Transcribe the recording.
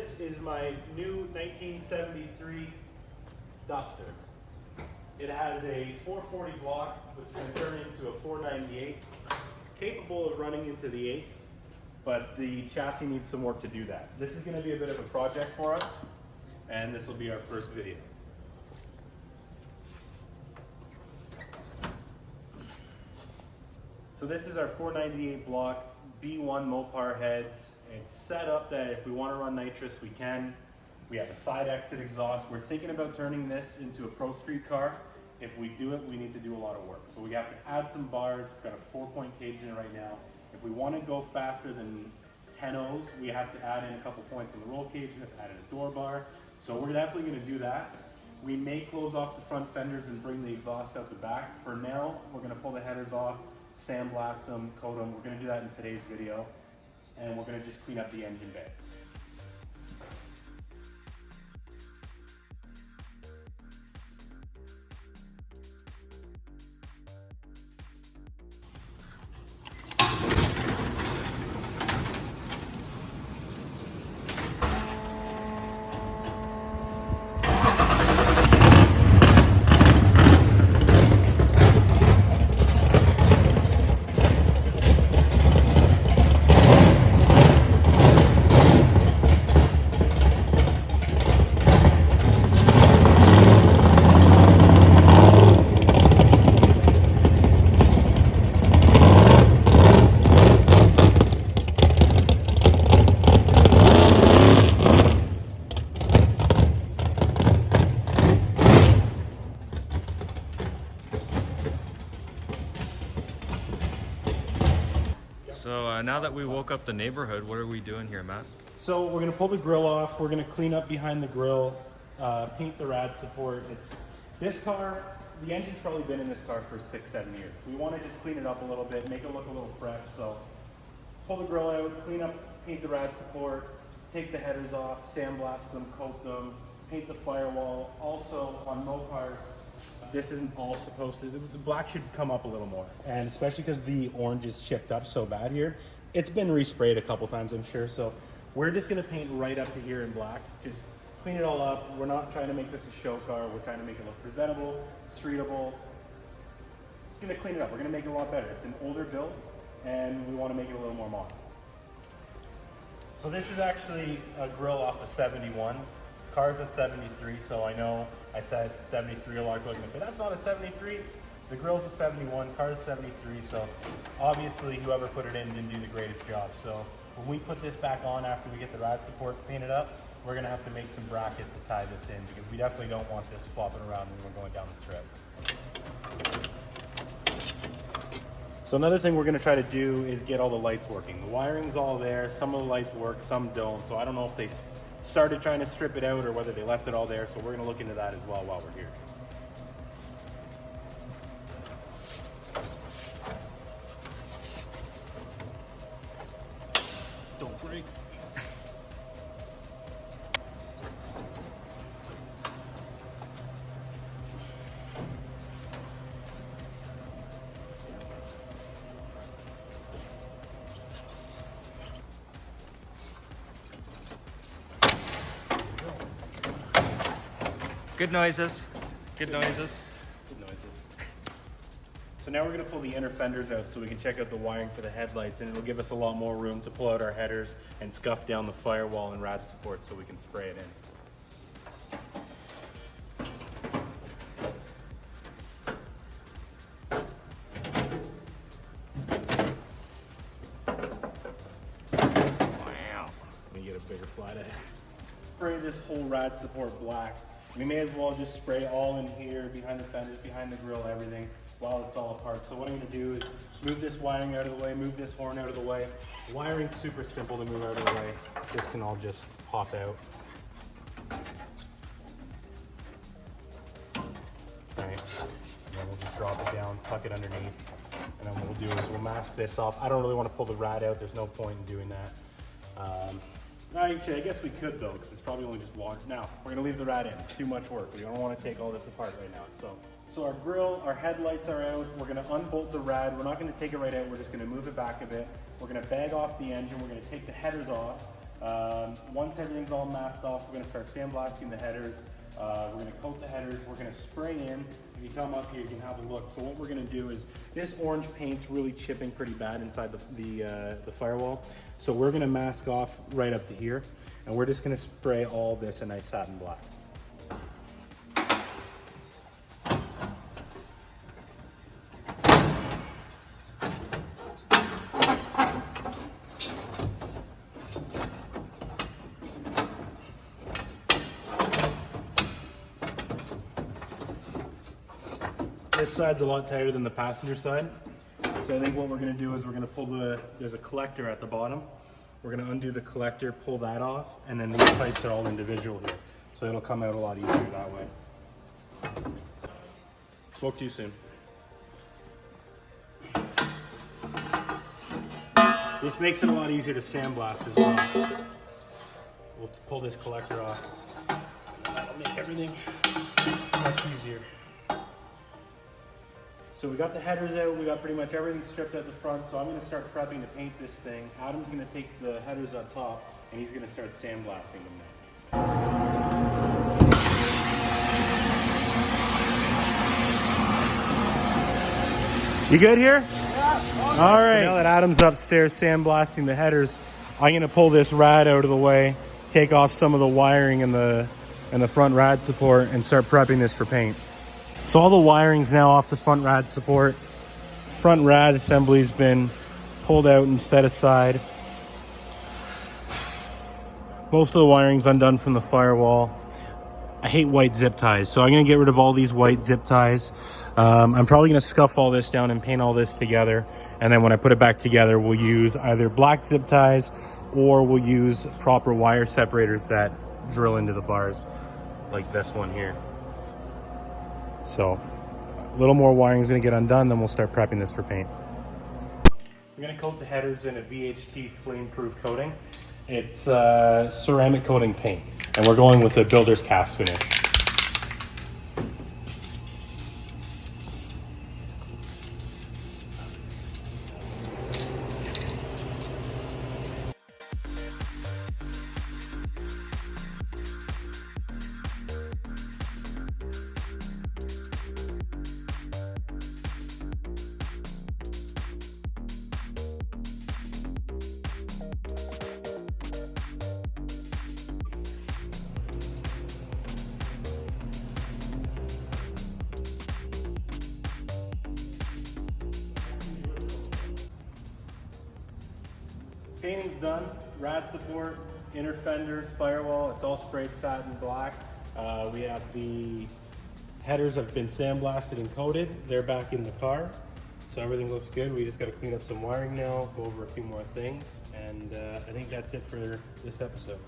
this is my new 1973 Duster. It has a 440 block, which is going to turn into a 498. It's capable of running into the 8s, but the chassis needs some work to do that. This is going to be a bit of a project for us, and this will be our first video. So this is our 498 block, B1 Mopar heads. It's set up that if we want to run nitrous, we can. We have a side exit exhaust. We're thinking about turning this into a Pro Street car. If we do it, we need to do a lot of work. So we have to add some bars. It's got a 4-point cage in it right now. If we want to go faster than 10 O's, we have to add in a couple points in the roll cage. We have to add in a door bar. So we're definitely going to do that. We may close off the front fenders and bring the exhaust out the back. For now, we're going to pull the headers off, sandblast them, coat them. We're going to do that in today's video. And we're going to just clean up the engine bay. So now that we woke up the neighborhood, what are we doing here, Matt? So we're going to pull the grill off. We're going to clean up behind the grill, paint the rad support. This car, the engine's probably been in this car for 6-7 years. We want to just clean it up a little bit, make it look a little fresh. So pull the grill out, clean up, paint the rad support, take the headers off, sandblast them, coat them, paint the firewall. Also on Mopars, this isn't all supposed to, the black should come up a little more. And especially because the orange is chipped up so bad here. It's been resprayed a couple times, I'm sure. So we're just gonna paint right up to here in black. Just clean it all up. We're not trying to make this a show car. We're trying to make it look presentable, streetable. We're gonna clean it up. We're gonna make it a lot better. It's an older build and we wanna make it a little more modern. So this is actually a grill off of 71. Car's a 73, so I know I said 73, a lot of people are gonna say, that's not a 73. The grill's a 71, car's a 73, so obviously whoever put it in didn't do the greatest job. So when we put this back on after we get the rad support painted up, we're gonna have to make some brackets to tie this in because we definitely don't want this flopping around when we're going down the strip. So another thing we're gonna try to do is get all the lights working. The wiring's all there, some of the lights work, some don't, so I don't know if they started trying to strip it out or whether they left it all there, so we're gonna look into that as well while we're here. Don't break. Good noises. Good noises. Good noises. So now we're going to pull the inner fenders out so we can check out the wiring for the headlights, and it'll give us a lot more room to pull out our headers and scuff down the firewall and rad support so we can spray it in. Wow. Let me get a bigger flathead. Spray this whole rad support black. We may as well just spray all in here, behind the fenders, behind the grill, everything, while it's all apart. So what I'm gonna do is move this wiring out of the way, move this horn out of the way. The wiring's super simple to move out of the way. This can all just pop out. Right, and then we'll just drop it down, tuck it underneath, and then what we'll do is we'll mask this off. I don't really wanna pull the rad out, there's no point in doing that. Actually, I guess we could though, because it's probably only just water. Now, we're gonna leave the rad in. It's too much work. We don't want to take all this apart right now. So our grill, our headlights are out. We're gonna unbolt the rad. We're not gonna take it right out. We're just gonna move it back a bit. We're gonna bag off the engine. We're gonna take the headers off. Once everything's all masked off, we're going to start sandblasting the headers. We're going to coat the headers. We're going to spray in. If you come up here, you can have a look. So what we're going to do is, this orange paint's really chipping pretty bad inside the firewall. So we're going to mask off right up to here, and we're just going to spray all this a nice satin black. This side's a lot tighter than the passenger side. So I think what we're gonna do is we're gonna pull there's a collector at the bottom. We're gonna undo the collector, pull that off, and then these pipes are all individual here. So it'll come out a lot easier that way. Spoke too soon. This makes it a lot easier to sandblast as well. We'll pull this collector off. That'll make everything much easier. So we got the headers out, we got pretty much everything stripped at the front, so I'm going to start prepping to paint this thing. Adam's going to take the headers up top, and he's going to start sandblasting them now. You good here? Yeah. All right. Now that Adam's upstairs sandblasting the headers, I'm going to pull this rad out of the way, take off some of the wiring in the front rad support, and start prepping this for paint. So all the wiring's now off the front rad support. Front rad assembly's been pulled out and set aside. Most of the wiring's undone from the firewall. I hate white zip ties, so I'm gonna get rid of all these white zip ties. I'm probably gonna scuff all this down and paint all this together. And then when I put it back together, we'll use either black zip ties or we'll use proper wire separators that drill into the bars, like this one here. So a little more wiring is going to get undone, then we'll start prepping this for paint. We're going to coat the headers in a VHT flame-proof coating. It's ceramic coating paint, and we're going with a builder's cast finish. Painting's done. Rad support, inner fenders, firewall, it's all sprayed satin black. We have the headers have been sandblasted and coated. They're back in the car. So everything looks good. We just got to clean up some wiring now, go over a few more things. And I think that's it for this episode.